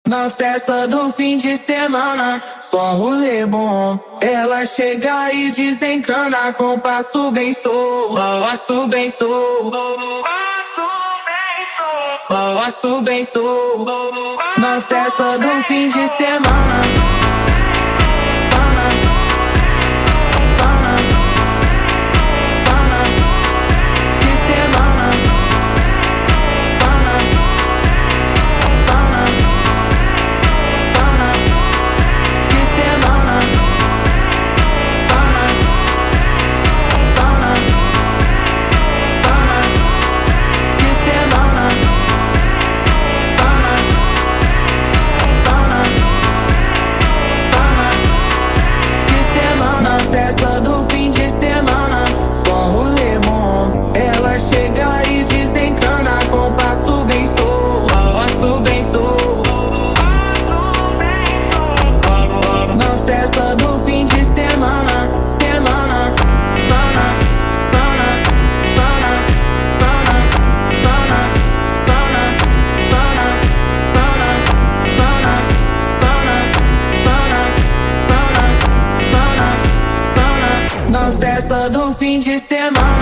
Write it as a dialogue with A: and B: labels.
A: Na festa do fim de semana, só rolê bom. Ela chega e desencana com passo bem solto, passo bem solto, passo bem solto. Na festa do fim de semana. Festa do fim de semana, só rolê bom. Ela chega e desencana com passo bem solto, passo bem solto. Na festa do fim de semana, semana, pana, pana, pana, pana, pana, pana, pana, pana, pana, pana, pana, pana, pana. Na festa do fim de semana.